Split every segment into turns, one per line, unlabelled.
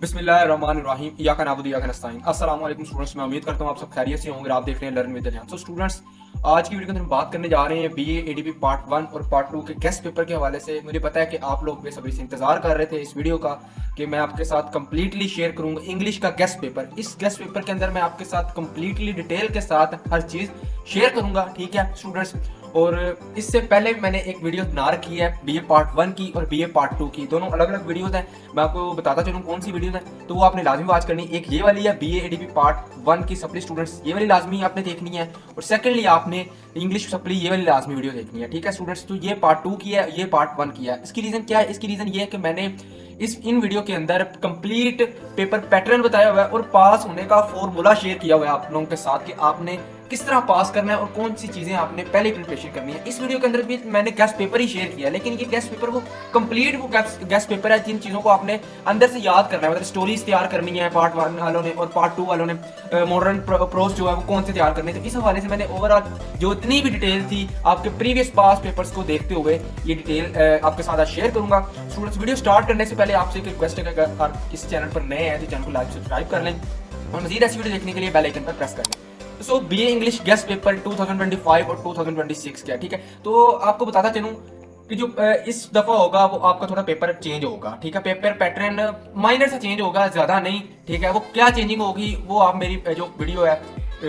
बिस्मिल्लाहिर्रहमानिर्रहीम इय्याका नअबुदु व इय्याका नस्तईन। अस्सलाम वालेकुम स्टूडेंट्स, मैं उम्मीद करता हूँ आप सब खैरियत से होंगे। आप देख रहे हैं लर्न विद ध्यान। तो स्टूडेंट्स, आज की वीडियो के अंदर हम बात करने जा रहे हैं बीए एडीपी पार्ट 1 और पार्ट 2 के गेस्ट पेपर के हवाले से। मुझे पता है कि आप लोग बेसब्री से इंतजार कर रहे थे इस वीडियो का कि मैं आपके साथ कंप्लीटली शेयर करूंगा इंग्लिश का गेस्ट पेपर। इस गेस्ट पेपर के अंदर मैं आपके साथ कंप्लीटली डिटेल के साथ हर चीज़ शेयर करूंगा, ठीक है स्टूडेंट्स। और इससे पहले मैंने एक वीडियो बना रखी है बीए पार्ट 1 की और बीए पार्ट 2 की, दोनों अलग अलग वीडियोस हैं। मैं आपको बताता चलूँ कौन सी वीडियोस हैं, तो वो आपने लाजमी वॉच करनी। एक ये वाली है बीए एडीपी पार्ट 1 की सप्ली स्टूडेंट्स, ये वाली लाजमी आपने देखनी है। और सेकेंडली आपने इंग्लिश सप्ली ये वाली लाजमी वीडियो देखनी है, ठीक है स्टूडेंट्स। तो ये पार्ट 2 की है, ये पार्ट 1 की है। इसकी रीज़न क्या है? इसकी रीज़न ये है कि मैंने इन वीडियो के अंदर कंप्लीट पेपर पैटर्न बताया हुआ है और पास होने का फॉर्मूला शेयर किया हुआ है आप लोगों के साथ कि आपने किस तरह पास करना है और कौन सी चीजें आपने पहले प्रिपरेशन करनी है। इस वीडियो के अंदर भी मैंने गेस्ट पेपर ही शेयर किया है, लेकिन ये गेस्ट पेपर वो कंप्लीट वो गेस्ट पेपर है जिन चीजों को आपने अंदर से याद करना है। मतलब स्टोरीज तैयार करनी है पार्ट 1 वालों ने और पार्ट 2 वालों ने मॉडर्न प्रोज जो है वो कौन से तैयार करने। तो इस हवाले से मैंने ओवरऑल जो इतनी भी डिटेल थी आपके प्रीवियस पास पेपर्स को देखते हुए ये डिटेल आपके साथ शेयर करूंगा। स्टूडेंट्स, वीडियो स्टार्ट करने से पहले आपसे एक रिक्वेस्ट है कि अगर इस चैनल पर नए हैं तो चैनल को लाइक सब्सक्राइब कर लें और मजीद ऐसी वीडियो देखने के लिए बेल आइकन पर प्रेस कर लें। सो बीए इंग्लिश गेस्ट पेपर 2025 और 2026 क्या, ठीक है। तो आपको बताता चलूं कि जो इस दफा होगा वो आपका थोड़ा पेपर चेंज होगा, ठीक है। पेपर पैटर्न माइनर से चेंज होगा, ज्यादा नहीं, ठीक है। वो क्या चेंजिंग होगी वो आप मेरी जो वीडियो है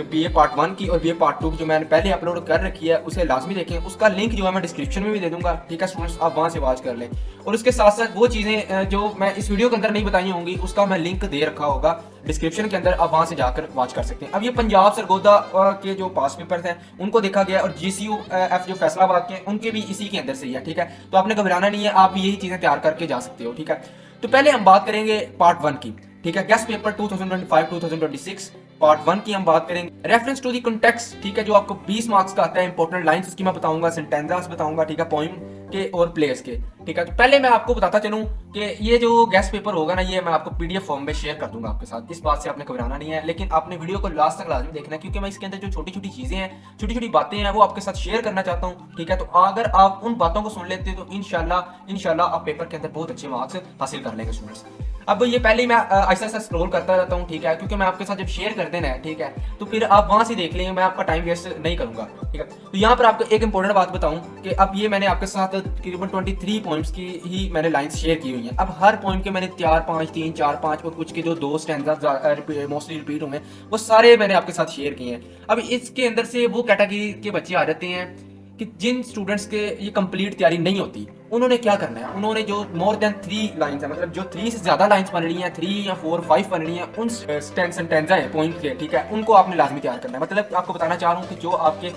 बीए पार्ट 1 की और बीए पार्ट 2 की जो मैंने पहले अपलोड कर रखी है उसे लाजमी देखें। उसका लिंक जो है मैं डिस्क्रिप्शन में भी दे दूंगा, ठीक है स्टूडेंट्स, आप वहां से वॉच कर लें। और उसके साथ साथ वो चीज़ें जो मैं इस वीडियो के अंदर नहीं बताई होंगी उसका मैं लिंक दे रखा होगा डिस्क्रिप्शन के अंदर, आप वहां से जाकर वॉच कर सकते हैं। अब ये पंजाब सरगोदा के जो पास पेपर्स हैं उनको देखा गया और जीसीयू एफ जो फैसलाबाद के उनके भी इसी के अंदर से ही है, ठीक है। तो आपने घबराना नहीं है, आप यही चीज़ें तैयार करके जा सकते हो, ठीक है। तो पहले हम बात करेंगे पार्ट 1 की, ठीक है। गेस्ट पेपर 2025-2026 पार्ट 1 की हम बात करेंगे। रेफरेंस टू दी कॉन्टेक्स्ट, ठीक है, जो आपको 20 मार्क्स का आता है। इंपॉर्टेंट लाइंस उसकी मैं बताऊंगा, सेंटेंसेस बताऊंगा, ठीक है, पोइम के और प्लेस के, ठीक है। तो पहले मैं आपको बताता चलूं कि ये जो गेस्ट पेपर होगा ना, ये मैं आपको पीडीएफ फॉर्म में शेयर कर दूंगा आपके साथ। इस बात से आपने घबराना नहीं है, लेकिन आपने वीडियो को लास्ट तक लाजमी देखना है क्योंकि मैं इसके अंदर जो छोटी छोटी चीजें हैं, छोटी छोटी बातें हैं, वो आपके साथ शेयर करना चाहता हूँ, ठीक है। तो अगर आप उन बातों को सुन लेते तो इंशाल्लाह आप पेपर के अंदर बहुत अच्छे मार्क्स हासिल कर लेंगे स्टूडेंट्स। अब ये पहले ही मैं ऐसा ऐसा स्क्रॉल करता रहता हूँ, ठीक है, क्योंकि मैं आपके साथ जब शेयर कर देना है, ठीक है, तो फिर आप वहां से देख लेंगे, मैं आपका टाइम वेस्ट नहीं करूंगा, ठीक है। तो यहाँ पर आपको एक इंपॉर्टेंट बात बताऊं कि अब ये मैंने आपके साथ तकरीबन 23 पॉइंट्स की ही मैंने लाइंस शेयर की हुई हैं। अब हर पॉइंट के मैंने 4 5 3 4 5 और कुछ के जो 2 स्टैंडर्ड मोस्टली रिपीट हुए वो सारे मैंने आपके साथ शेयर किए हैं। अब इसके अंदर से वो कैटेगरी के बच्चे आ जाते हैं कि जिन स्टूडेंट्स के ये कंप्लीट तैयारी नहीं होती, उन्होंने क्या करना है, उन्होंने जो मोर देन 3 लाइंस है, मतलब जो 3 से ज्यादा लाइंस बन रही हैं, 3 या 4 5 बन रही हैं, उन सेंटेंसा है पॉइंट के, ठीक है, उनको आपने लाजमी तैयार करना है। मतलब आपको बताना चाह रहा हूँ कि जो आपके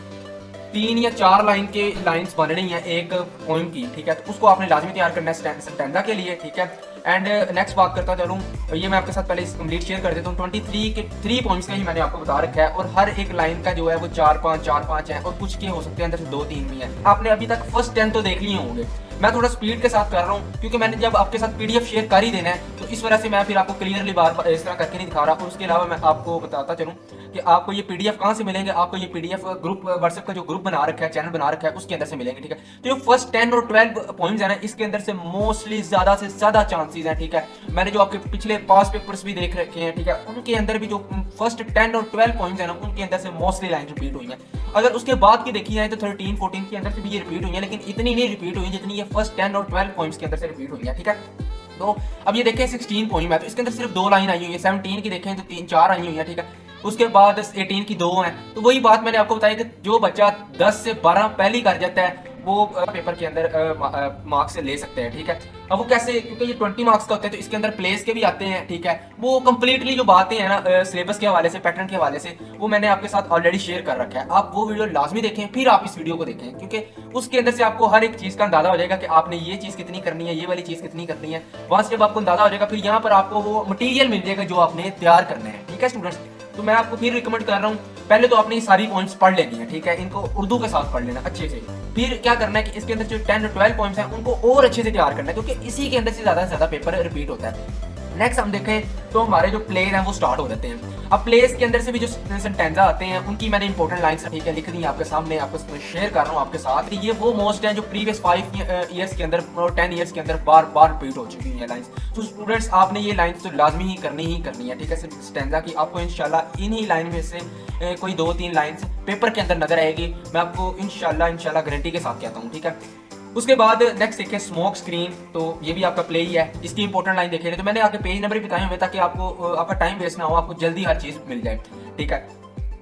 3 या 4 लाइन के लाइंस बन रही हैं एक पोइम की, ठीक है, तो उसको आपने लाजमी तैयार करना है सेंटेंसा के लिए, ठीक है। एंड नेक्स्ट बात करता चलूँ, ये मैं आपके साथ पहले कंप्लीट शेयर कर देता हूँ। 23 के 3 पॉइंट्स का ही मैंने आपको बता रखा है और हर एक लाइन का जो है वो 4 5 है और कुछ के हो सकते हैं अंदर से 2 3 भी हैं। आपने अभी तक फर्स्ट 10 तो देख लिए होंगे। मैं थोड़ा स्पीड के साथ कर रहा हूँ क्योंकि मैंने जब आपके साथ पीडीएफ शेयर कर ही देना है, तो इस वजह से मैं फिर आपको क्लियरली बार इस तरह करके नहीं दिखा रहा। और उसके अलावा मैं आपको बताता चलूँ कि आपको ये पीडीएफ कहाँ से मिलेंगे। आपको ये पीडीएफ ग्रुप व्हाट्सएप का जो ग्रुप बना रखा है, चैनल बना रखा है, उसके अंदर से मिलेंगे, ठीक है। तो जो फर्स्ट 10 और 12 पॉइंट्स है ना, इसके अंदर से मोस्टली ज्यादा से ज्यादा चांसेस हैं, ठीक है। मैंने जो आपके पिछले पास पेपर्स भी देख रखे हैं, ठीक है, उनके अंदर भी जो फर्स्ट 10 और 12 पॉइंट्स है ना, उनके अंदर से मोस्टली लाइन रिपीट हुई है। अगर उसके बाद की देखी जाए तो 13 14 के अंदर से भी ये रिपीट हुई है, लेकिन इतनी नहीं रिपीट हुई जितनी ये फर्स्ट 10 और 12 पॉइंट्स के अंदर से रिपीट हुई है, ठीक है। तो अब ये देखें 16 पॉइंट है तो इसके अंदर सिर्फ 2 लाइन आई हुई है। 17 की देखें तो 3 4 आई हुई है, ठीक है। उसके बाद 18 की 2 हैं। तो वही बात मैंने आपको बताई कि जो बच्चा 10 से 12 पहले कर जाता है वो पेपर के अंदर मार्क्स से ले सकते हैं, ठीक है। अब वो कैसे, क्योंकि ये 20 मार्क्स का होता है तो इसके अंदर प्लेस के भी आते हैं, ठीक है। वो कंप्लीटली जो बातें हैं ना सिलेबस के हवाले से, पैटर्न के हवाले से, वो मैंने आपके साथ ऑलरेडी शेयर कर रखा है। आप वो वीडियो लाजमी देखें, फिर आप इस वीडियो को देखें क्योंकि उसके अंदर से आपको हर एक चीज़ का अंदाजा हो जाएगा कि आपने ये चीज़ कितनी करनी है, ये वाली चीज़ कितनी करनी है। वहां से जब आपको अंदाजा हो जाएगा फिर यहाँ पर आपको वो मटीरियल मिल जाएगा जो आपने तैयार करना है, ठीक है स्टूडेंट्स। तो मैं आपको फिर रिकमेंड कर रहा हूँ, पहले तो आपने ये सारी पॉइंट्स पढ़ लेनी है, ठीक है। इनको उर्दू के साथ पढ़ लेना अच्छे से। फिर क्या करना है कि इसके अंदर जो 10 और 12 पॉइंट्स हैं उनको और अच्छे से तैयार करना है क्योंकि इसी के अंदर से ज्यादा पेपर रिपीट होता है। नेक्स्ट हम देखें तो हमारे जो प्लेज हैं वो स्टार्ट हो जाते हैं। अब प्लेज के अंदर से भी जो सेंटेंजा आते हैं उनकी मैंने इंपॉर्टेंट लाइंस ठीक है लिख दी आपके सामने, आपको शेयर कर रहा हूँ आपके साथ। ये वो मोस्ट हैं जो प्रीवियस 5 ईयर्स के अंदर और 10 ईयर्स के अंदर बार बार रिपीट हो चुकी हैं लाइंस। तो स्टूडेंट्स आपने ये लाइंस तो लाजमी ही करनी है, ठीक है। स्टैंजा की आपको इंशाल्लाह इन्हीं लाइन में से कोई 2-3 लाइंस पेपर के अंदर नजर आएगी, मैं आपको इंशाल्लाह गारंटी के साथ कहता हूँ, ठीक है। उसके बाद नेक्स्ट देखें स्मोक स्क्रीन, तो ये भी आपका प्ले ही है। इसकी इंपॉर्टेंट लाइन देखें तो मैंने आपके पेज नंबर भी बताए हुए ताकि आपको आपका टाइम वेस्ट ना हो, आपको जल्दी हर चीज़ मिल जाए, ठीक है।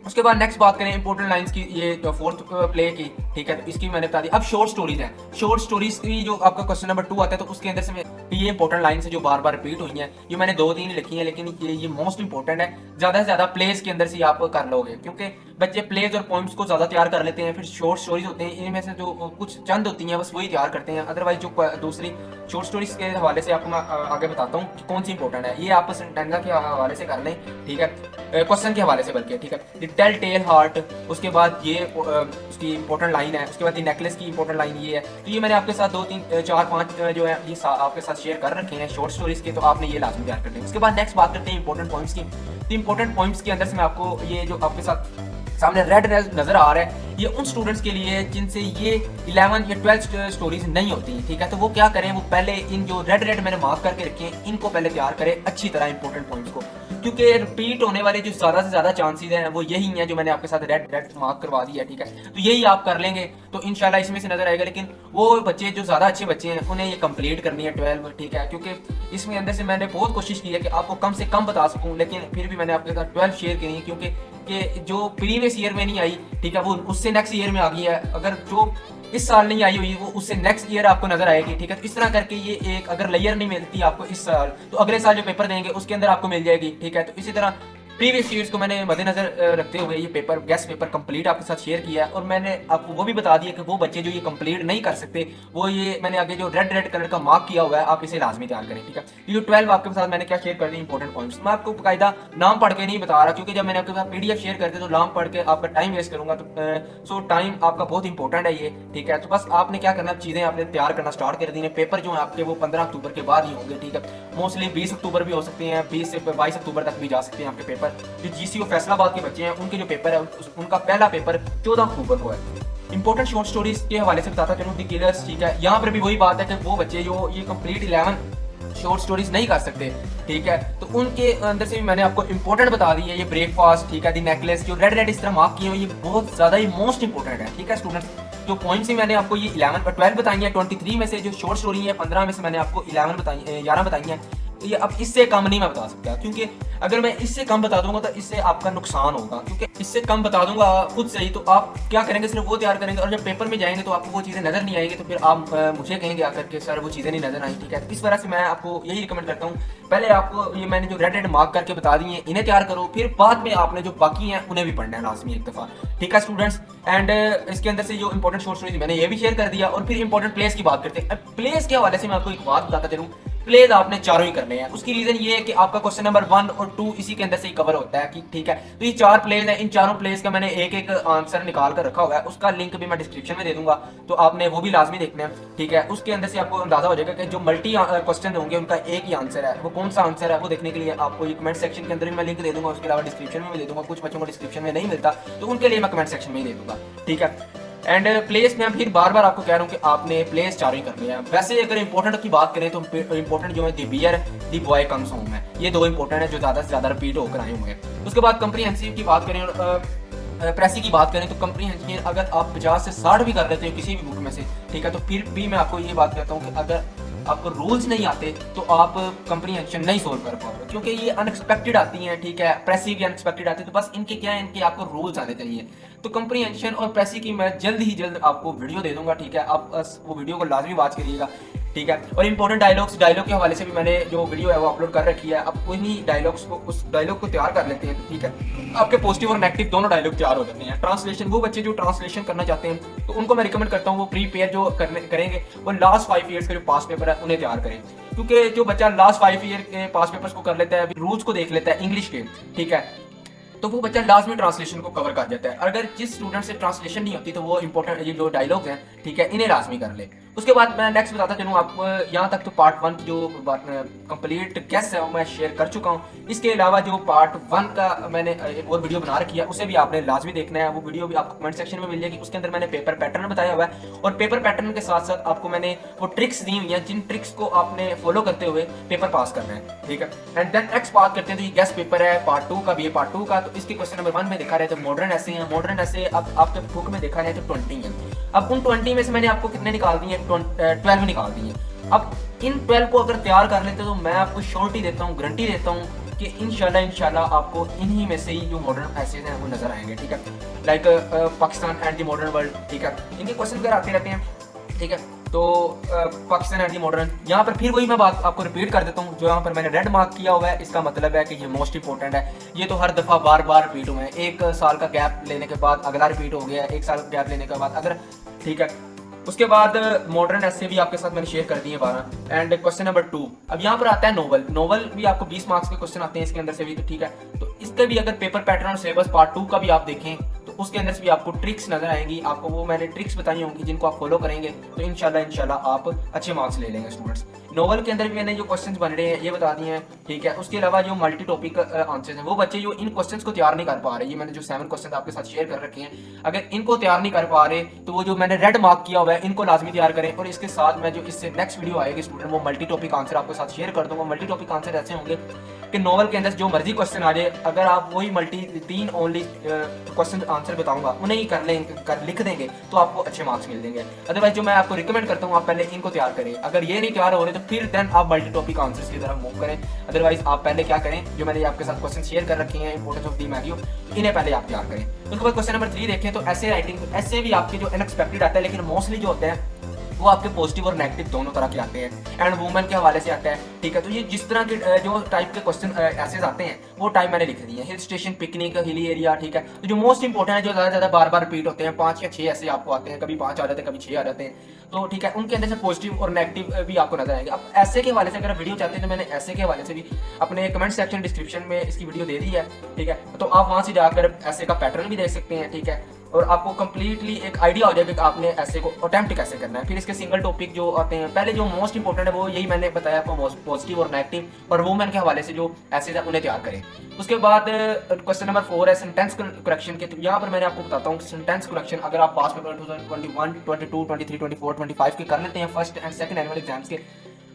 उसके बाद नेक्स्ट बात करें इंपॉर्टेंट लाइंस की, ये फोर्थ प्ले की, ठीक है। तो इसकी मैंने बता दी। अब शॉर्ट स्टोरीज हैं, शॉर्ट स्टोरीज की जो आपका क्वेश्चन नंबर 2 आता है तो उसके अंदर से ये इंपॉर्टेंट लाइन्स है जो बार बार रिपीट हुई हैं। ये मैंने 2-3 लिखी हैं लेकिन ये मोस्ट इंपॉर्टेंट है। ज़्यादा से ज़्यादा प्लेस के अंदर से आप कर लोगे, क्योंकि बच्चे प्लेज और पॉइंट्स को ज़्यादा तैयार कर लेते हैं, फिर शॉर्ट स्टोरीज होते हैं इनमें से जो कुछ चंद होती हैं बस वही तैयार करते हैं। अदरवाइज जो दूसरी शॉर्ट स्टोरीज के हवाले से आपको मैं आगे बताता हूँ कि कौन सी इंपॉर्टेंट है। ये आप सेंटेंजा के हवाले से कर लें, ठीक है, क्वेश्चन के हवाले से बल्कि, ठीक है। टेल टेल हार्ट, उसके बाद ये उसकी इंपॉर्टेंट लाइन है। उसके बाद नेकलेस की इंपॉर्टेंट लाइन ये है। तो ये मैंने आपके साथ 2-3-4-5 जो है ये आपके साथ शेयर कर रखे हैं शॉर्ट स्टोरीज के, तो आपने ये लाजमी तैयार करने हैं। उसके बाद नेक्स्ट बात करते हैं इंपॉर्टेंट पॉइंट्स की। तो इंपॉर्टेंट पॉइंट्स के अंदर से मैं आपको ये जो आपके साथ सामने रेड नजर आ रहा है, ये उन स्टूडेंट्स के लिए जिनसे ये 11 या 12 स्टोरीज नहीं होती, ठीक है। तो वो क्या करें, वो पहले इन जो रेड मैंने मार्क करके रखे हैं इनको पहले तैयार करें अच्छी तरह इंपॉर्टेंट पॉइंट्स को, क्योंकि रिपीट होने वाले जो ज्यादा से ज्यादा चांसेस हैं वो यही हैं जो मैंने आपके साथ रेड मार्क करवा दिया है, ठीक है। तो यही आप कर लेंगे तो इंशाल्लाह इसमें से नजर आएगा। लेकिन वो बच्चे जो ज्यादा अच्छे बच्चे हैं उन्हें ये कंप्लीट करनी है 12, ठीक है, क्योंकि इसमें अंदर से मैंने बहुत कोशिश की है कि आपको कम से कम बता सकूं, लेकिन फिर भी मैंने आपके साथ 12 शेयर की नहीं, क्योंकि जो प्रीवियस ईयर में नहीं आई, ठीक है, वो उससे नेक्स्ट ईयर में आ गई है। अगर जो इस साल नहीं आई हुई वो उससे नेक्स्ट ईयर आपको नजर आएगी, ठीक है। तो इस तरह करके ये एक अगर लेयर नहीं मिलती आपको इस साल तो अगले साल जो पेपर देंगे उसके अंदर आपको मिल जाएगी, ठीक है। तो इसी तरह प्रीवियस ईयर्स को मैंने मद्देनजर रखते हुए ये पेपर गेस्ट पेपर कंप्लीट आपके साथ शेयर किया है। और मैंने आपको वो भी बता दिया कि वो बच्चे जो ये कंप्लीट नहीं कर सकते वो ये मैंने आगे जो रेड कलर का मार्क किया हुआ है आप इसे लाजमी तैयार करें, ठीक है। ये जो 12 आपके साथ मैंने क्या शेयर कर दी इंपॉर्टेंट पॉइंट्स, मैं आपको बाकायदा नाम पढ़ के नहीं बता रहा, क्योंकि जब मैंने आपके साथ PDF शेयर करते तो नाम पढ़ के आपका टाइम वेस्ट करूंगा। तो सो टाइम आपका बहुत इंपॉर्टेंट है ये, ठीक है। तो बस आपने क्या करना, चीज़ें आपने तैयार करना स्टार्ट कर दी हैं। पेपर जो है आपके वो 15 अक्टूबर के बाद ही होंगे, ठीक है। मोस्टली 20 अक्टूबर भी हो सकते हैं, 20 से 22 अक्टूबर तक भी जा सकते हैं आपके पेपर। जो GCU फैसलाबाद के बच्चे हैं उनके जो पेपर है उनका पहला पेपर 14 अक्टूबर को है। इंपॉर्टेंट शॉर्ट स्टोरीज के हवाले से बताता चलूं द किलर्स, ठीक है। यहाँ पर भी वही बात है कि वो बच्चे जो ये कंप्लीट 11 शॉर्ट स्टोरीज नहीं कर सकते, ठीक है, तो उनके अंदर से भी मैंने आपको इंपॉर्टेंट बता दी है। ये ब्रेकफास्ट, ठीक है, दी नेकलेस जो रेड इस तरह मार्क किए हुए ये बहुत ज्यादा ही मोस्ट इंपॉर्टेंट है, ठीक है स्टूडेंट्स। जो पॉइंट्स ही मैंने आपको ये 11 और 12 बताई है, 23 में से जो शॉर्ट स्टोरी है 15 में से मैंने आपको 11 बताई है। ये अब इससे कम नहीं मैं बता सकता, क्योंकि अगर मैं इससे कम बता दूंगा तो इससे आपका नुकसान होगा, क्योंकि इससे कम बता दूंगा खुद से ही तो आप क्या करेंगे, सिर्फ वो तैयार करेंगे और जब पेपर में जाएंगे तो आपको वो चीज़ें नजर नहीं आएंगी, तो फिर आप मुझे कहेंगे आकर के सर वो चीज़ें नहीं नजर आई, ठीक है। तो इस वजह से मैं आपको यही रिकमेंड करता हूँ, पहले आपको ये मैंने जो रेड मार्क करके बता दी है इन्हें तैयार करो, फिर बाद में आपने जो बाकी हैं उन्हें भी पढ़ना है लाजमी एक दफ़ा, ठीक है स्टूडेंट्स। एंड इसके अंदर से जो इंपॉर्टेंट शॉर्ट स्टोरीज मैंने ये भी शेयर कर दिया। और फिर इंपॉर्टेंट प्लेस की बात करते हैं। प्लेस के हवाले से मैं आपको एक बात बताता चलूँ, प्लेज आपने चारों ही करने हैं। उसकी रीजन ये है कि आपका क्वेश्चन नंबर 1 और 2 इसी के अंदर से ही कवर होता है, कि ठीक है। तो ये 4 प्लेज हैं, इन चारों प्लेज का मैंने एक आंसर निकाल कर रखा हुआ है, उसका लिंक भी मैं डिस्क्रिप्शन में दे दूंगा, तो आपने वो भी लाजमी देखना है, ठीक है। उसके अंदर से आपको अंदाजा हो जाएगा कि जो मल्टी क्वेश्चन होंगे उनका एक ही आंसर है, वो कौन सा आंसर है वो देखने के लिए आपको ये कमेंट सेक्शन के अंदर भी मैं लिंक दे दूंगा, उसके अलावा डिस्क्रिप्शन में भी दे दूंगा। कुछ बच्चों को डिस्क्रिप्शन में नहीं मिलता तो उनके लिए मैं कमेंट सेक्शन में ही दे दूंगा, ठीक है। एंड प्लेस में फिर बार बार आपको कह रहा हूँ कि आपने प्लेस चारों ही करने हैं। वैसे अगर इंपॉर्टेंट की बात करें तो इंपॉर्टेंट जो है the bear the boy comes home है, ये 2 इंपॉर्टेंट है जो ज़्यादा से ज़्यादा रिपीट होकर आए हुए हैं। उसके बाद कंप्रीहेंसिव की बात करें और प्रेसी की बात करें तो कंप्रीहेंसिव अगर आप 50 से 60 भी कर लेते हो किसी भी बुक में से, ठीक है, तो फिर भी मैं आपको ये बात कहता हूँ कि अगर आपको रूल्स नहीं आते तो आप कंप्रीहेंशन नहीं सोल्व कर पाओगे, क्योंकि ये अनएक्सपेक्टेड आती हैं, ठीक है। प्रेसी भी अनएक्सपेक्टेड आती है, तो बस इनके क्या है, इनके आपको रूल्स आने चाहिए। तो कंप्रीहेंशन और प्रेसी की मैं जल्द ही जल्द आपको वीडियो दे दूंगा, ठीक है। आप वो वीडियो को लाजमी वॉच करिएगा, ठीक है। और इंपॉर्टेंट डायलॉग के हवाले से भी मैंने जो वीडियो है वो अपलोड कर रखी है। अब उन्हीं डायलॉग्स को उस डायलॉग को तैयार कर लेते हैं, ठीक है। आपके पॉजिटिव और नेगेटिव दोनों डायलॉग तैयार हो जाते हैं। ट्रांसलेशन, वो बच्चे जो ट्रांसलेशन करना चाहते हैं तो उनको मैं रिकमेंड करता हूँ वो प्रीपेयर जो करेंगे वो लास्ट 5 ईयर्स के जो पास पेपर है उन्हें तैयार करें, क्योंकि जो बच्चा लास्ट 5 ईयर के पास पेपर्स को कर लेता है, रूल्स को देख लेता है इंग्लिश के, ठीक है, तो वो बच्चा लास्ट में ट्रांसलेशन को कवर कर जाता है। अगर जिस स्टूडेंट से ट्रांसलेशन नहीं होती तो वो इंपॉर्टेंट ये जो डायलॉग्स हैं, ठीक है, इन्हें लाजमी कर ले। उसके बाद मैं नेक्स्ट बताता चलूँ आप, यहाँ तक तो पार्ट 1 की जो कंप्लीट गेस्ट है वो मैं शेयर कर चुका हूँ। इसके अलावा जो पार्ट 1 का मैंने एक और वीडियो बना रखी है, उसे भी आपने लाजमी देखना है। वो वीडियो भी आपको कमेंट सेक्शन में मिल जाएगी। उसके अंदर मैंने पेपर पैटर्न बताया हुआ है, और पेपर पैटर्न के साथ साथ आपको मैंने वो ट्रिक्स दी हुई हैं जिन ट्रिक्स को आपने फॉलो करते हुए पेपर पास करना है, ठीक है। एंड देन नेक्स्ट बात करते हैं, तो ये गेस्ट पेपर है पार्ट 2 का भी है, पार्ट 2 का। तो इसके क्वेश्चन नंबर 1 में देखा रहे तो मॉडर्न ऐसे हैं, मॉडर्न ऐसे अब आपके बुक में देखा जाए तो 20 है। अब उन 20 में से मैंने आपको कितने निकाल दिए, 12 निकाल दिए। अब इन 12 को अगर तैयार कर लेते तो मैं आपको श्योरिटी देता हूँ, गारंटी देता हूँ कि इंशाल्लाह आपको इन्हीं में से ही जो मॉडर्न ऐसे हैं वो नजर आएंगे, ठीक है। Like Pakistan and the modern world, ठीक है, इनके क्वेश्चन वगैरह आते रहते हैं, ठीक है। तो पाकिस्तान एंड द मॉडर्न, यहाँ पर फिर वही मैं बात आपको रिपीट कर देता हूँ। जो यहाँ पर मैंने रेड मार्क किया हुआ है, इसका मतलब है कि ये मोस्ट इंपॉर्टेंट है। ये तो हर दफ़ा बार बार रिपीट हुए हैं। एक साल का गैप लेने के बाद अगला रिपीट हो गया, एक साल गैप लेने के बाद अगर, ठीक है। उसके बाद मॉडर्न ऐसे भी आपके साथ मैंने शेयर कर दिए 12। एंड क्वेश्चन नंबर 2, अब यहाँ पर आता है नोवेल। नोवेल भी आपको 20 मार्क्स के क्वेश्चन आते हैं इसके अंदर से भी, तो ठीक है। तो इसका भी अगर पेपर पैटर्न और सिलेबस पार्ट 2 का भी आप देखें तो उसके अंदर से भी आपको ट्रिक्स नजर आएंगी। आपको वो मैंने ट्रिक्स बताई होंगी जिनको आप फॉलो करेंगे तो इंशाल्लाह आप अच्छे मार्क्स ले लेंगे स्टूडेंट्स। नोवेल के अंदर भी मैंने जो क्वेश्चंस बन रहे हैं ये बता दिए हैं, ठीक है। उसके अलावा जो मल्टी टॉपिक आंसर्स हैं, वो बच्चे जो इन क्वेश्चंस को तैयार नहीं कर पा रहे, ये मैंने जो 7 क्वेश्चन आपके साथ शेयर कर रखे हैं, अगर इनको तैयार नहीं कर पा रहे तो वो जो मैंने रेड मार्क किया हुआ है इनको लाजमी तैयार करें। और इसके साथ मैं जो इससे नेक्स्ट वीडियो आएगी स्टूडेंट, वो मल्टी टॉपिक आंसर आपके साथ शेयर कर दूंगा। मल्टी टॉपिक आंसर ऐसे होंगे कि नोवेल के अंदर जो मर्जी क्वेश्चन आ जाए, अगर आप वही मल्टी 3 ओनली क्वेश्चन आंसर बताऊंगा उन्हें ही कर लिख देंगे तो आपको अच्छे मार्क्स मिल देंगे। अदरवाइज जो मैं आपको रिकमेंड करता हूँ आप पहले इनको तैयार करें। अगर ये नहीं तैयार हो रहे तो फिर देन आप मल्टी टॉपिक आंसर्स की तरफ मूव करें। अदरवाइज आप पहले क्या करें, जो मैंने आपके साथ क्वेश्चन शेयर कर रखे हैं इंपोर्टेंस ऑफ दी मैग्यू, इन्हें पहले आप तैयार करें। उसके बाद क्वेश्चन नंबर 3 देखें तो ऐसे राइटिंग, ऐसे भी आपके जो अनएक्सपेक्टेड आता है, लेकिन मोस्टली जो होते हैं वो आपके पॉजिटिव और नेगेटिव दोनों तरह के आते हैं। एंड वुमेन के हवाले से आता है, ठीक है। तो ये जिस तरह के जो टाइप के क्वेश्चन ऐसे आते हैं वो टाइप मैंने लिख दिए हैं। Hill station, picnic, hilly area, ठीक है। तो जो मोस्ट इंपॉर्टेंट है, जो ज़्यादा बार बार रिपीट होते हैं, 5 या 6 ऐसे आपको आते हैं, कभी 5 आ जाते हैं, कभी 6 आ जाते हैं, तो ठीक है। उनके अंदर से पॉजिटिव और नेगेटिव भी आपको नजर आएंगे। अब ऐसे के हवाले से अगर वीडियो चाहते हैं तो मैंने ऐसे के हवाले से भी अपने कमेंट सेक्शन डिस्क्रिप्शन में इसकी वीडियो दे दी है, ठीक है। तो आप वहाँ से जाकर ऐसे का पैटर्न भी देख सकते हैं, ठीक है। और आपको कंप्लीटली एक आइडिया हो जाएगा कि आपने ऐसे को अटेम्प्ट कैसे करना है। फिर इसके सिंगल टॉपिक जो आते हैं, पहले जो मोस्ट इंपॉर्टेंट है वो यही मैंने बताया आपको, पॉजिटिव और नेगेटिव, और वुमेन के हवाले से जो ऐसे उन्हें तैयार करें। उसके बाद क्वेश्चन नंबर 4 है सेंटेंस करेक्शन के। तो यहाँ पर मैंने आपको बताता हूँ सेंटेंस करेक्शन अगर आप पास पेपर 2021, 22, 23, 24, 25 के कर लेते हैं first and second annual exams के,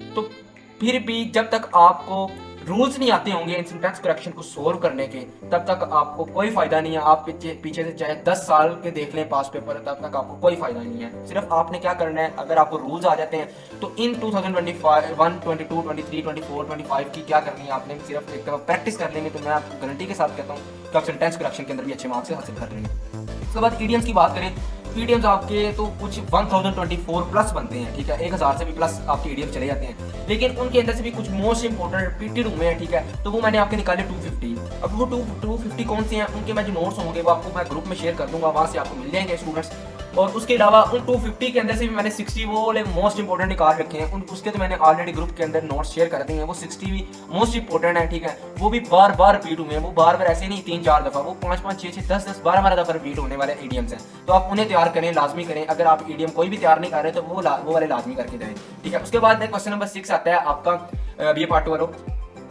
तो फिर भी जब तक आपको रूल्स नहीं आते होंगे इन सेंटेंस करेक्शन को सोल्व करने के, तब तक आपको कोई फायदा नहीं है। आप पीछे से चाहे 10 साल के देख लें पास पेपर, तब तक आपको कोई फायदा नहीं है। सिर्फ आपने क्या करना है, अगर आपको रूल्स आ जाते हैं तो इन 2021, 22, 23, 24, 25 की क्या करनी है, आपने सिर्फ एक दफा प्रैक्टिस कर लेंगे तो मैं आपको गारंटी के साथ कहता हूँ कि आप सेंटेंस करेक्शन के अंदर भी अच्छे मार्क्स हासिल कर लेंगे। उसके बाद ईडियम्स की बात करें, ईडियम्स आपके तो कुछ 1024 प्लस बनते हैं, ठीक है। 1000 से भी प्लस आपके ईडियम्स चले जाते हैं, लेकिन उनके अंदर से भी कुछ मोस्ट इंपॉर्टेंट रिपीटेड हुए हैं, ठीक है। तो वो मैंने आपके निकाले 250। अब वो 250 कौन से हैं, उनके मैं जो नोट्स होंगे वो आपको मैं ग्रुप में शेयर कर दूंगा, वहाँ से आपको मिल जाएंगे स्टूडेंट्स। और उसके अलावा उन 250 के अंदर से भी मैंने 60 वो वाले मोस्ट इंपॉर्टेंट निकाल रखे हैं, उन उसके तो मैंने ऑलरेडी ग्रुप के अंदर नोट्स शेयर कर दिए हैं। वो 60 भी मोस्ट इंपॉर्टेंट है, ठीक है। वो भी बार बार रिपीट हुए हैं, वो बार बार ऐसे नहीं 3-4 दफा, वो 5-5, 6-6, 10-10, 12-12 दफा रिपीट होने वाले ईडियम्स हैं। तो आप उन्हें तैयार करें, लाजमी करें। अगर आप ईडियम कोई भी तैयार नहीं कर रहे तो वो वाले लाजमी करके दें, ठीक है। उसके बाद क्वेश्चन नंबर 6 आता है आपका बीए पार्ट 2 वालों,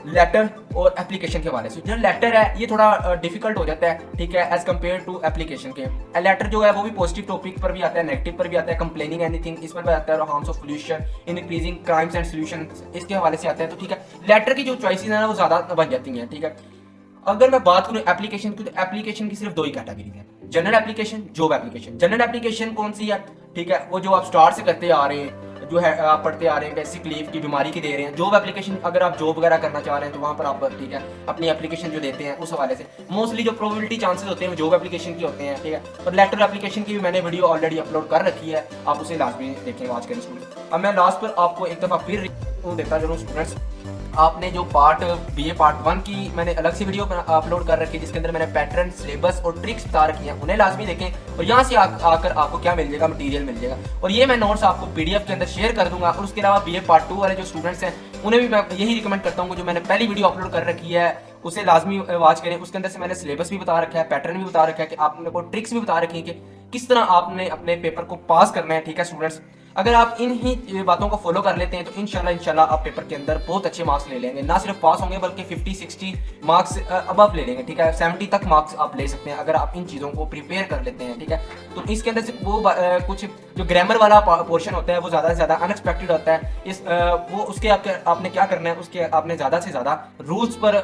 लेटर और एप्लीकेशन के हवाले से। जो लेटर है ये थोड़ा डिफिकल्ट हो जाता है, ठीक है, एज कम्पेयर टू एप्लीकेशन के। लेटर जो है वो भी पॉजिटिव टॉपिक पर भी आता है, नेगेटिव पर भी आता है, कंप्लेनिंग एनीथिंग इसमें भी आता है, और harms of pollution, increasing crimes and solution इसके हवाले से आता है। तो ठीक है, लेटर की जो चॉइसेस है ना वो ज्यादा बन जाती हैं, ठीक है। अगर मैं बात करूं एप्लीकेशन की, तो एप्लीकेशन की सिर्फ 2 ही कैटेगरी है, general application, job application. General application कौन सी है, ठीक है, वो जो आप स्टार्ट से करते आ रहे हैं, जो है आप पढ़ते आ रहे हैं, बेसिक लीव की बीमारी की दे रहे हैं। जॉब एप्लीकेशन अगर आप जॉब वगैरह करना चाह रहे हैं तो वहाँ पर आप, ठीक है, अपनी एप्लीकेशन जो देते हैं उस हवाले से मोस्टली जो प्रोबेबिलिटी चांसेस होते हैं वो जॉब एप्लीकेशन की होते हैं, ठीक है। और लेटर एप्लीकेशन की भी मैंने वीडियो ऑलरेडी अपलोड कर रखी है, आप उसे लाजमी देखें, वॉच करें स्टूडेंट। अब मैं लास्ट पर आपको एक दफ़ा फिर देता चलूँ स्टूडेंट्स, आपने जो बीए पार्ट 1 की मैंने अलग से वीडियो अपलोड कर रखी है जिसके अंदर मैंने पैटर्न, सिलेबस और ट्रिक्स बता रखी हैं, उन्हें लाजमी देखें। और यहाँ से आकर आपको क्या मिल जाएगा, मटेरियल मिल जाएगा। और ये मैं नोट्स आपको पीडीएफ के अंदर शेयर कर दूंगा। और उसके अलावा बीए पार्ट 2 वाले जो स्टूडेंट्स हैं उन्हें भी मैं यही रिकमेंड करता हूँ कि जो मैंने पहली वीडियो अपलोड कर रखी है उसे लाजमी वॉच करें। उसके अंदर से मैंने सिलेबस भी बता रखा है, पैटर्न भी बता रखा है, कि आपने को ट्रिक्स भी बता रखी है कि किस तरह आपने अपने पेपर को पास करना है, ठीक है स्टूडेंट्स। अगर आप इन ही बातों को फॉलो कर लेते हैं तो इंशाल्लाह आप पेपर के अंदर बहुत अच्छे मार्क्स ले लेंगे, ना सिर्फ पास होंगे बल्कि 50-60 मार्क्स अबव ले लेंगे, ठीक है, 70 तक मार्क्स आप ले सकते हैं अगर आप इन चीज़ों को प्रिपेयर कर लेते हैं, ठीक है। तो इसके अंदर से वो कुछ जो ग्रामर वाला पोर्शन होता है वो ज़्यादा से ज़्यादा अनएक्सपेक्टेड होता है, वो उसके आपने क्या करना है, उसके आपने ज़्यादा से ज़्यादा रूल्स पर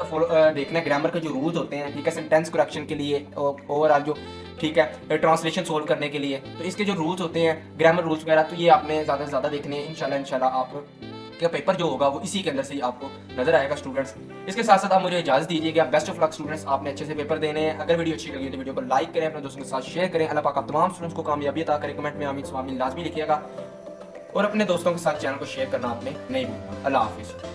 देखना है, ग्रामर के जो रूल्स होते हैं, ठीक है, सेंटेंस करेक्शन के लिए, ओवरऑल जो, ठीक है, ट्रांसलेशन सोल्व करने के लिए, तो इसके जो रूल्स होते हैं, ग्रामर रूल्स वगैरह, तो ये आपने ज़्यादा से ज़्यादा देखने हैं। इंशाल्लाह आप क्या पेपर जो होगा वो इसी के अंदर से ही आपको नजर आएगा स्टूडेंट्स। इसके साथ साथ आप मुझे इजाजत दीजिएगा, बेस्ट ऑफ लक स्टूडेंट्स, आपने अच्छे से पेपर देने हैं। अगर वीडियो अच्छी लगी तो वीडियो को लाइक करें, अपने दोस्तों के साथ शेयर करें। अल्लाह पाक आप तमाम स्टूडेंट्स को कामयाबी अता करें। कमेंट में आमीन स्वामीन लाजमी लिखिएगा और अपने दोस्तों के साथ चैनल को शेयर करना आपने नहीं भूलना। अल्लाह हाफिज़।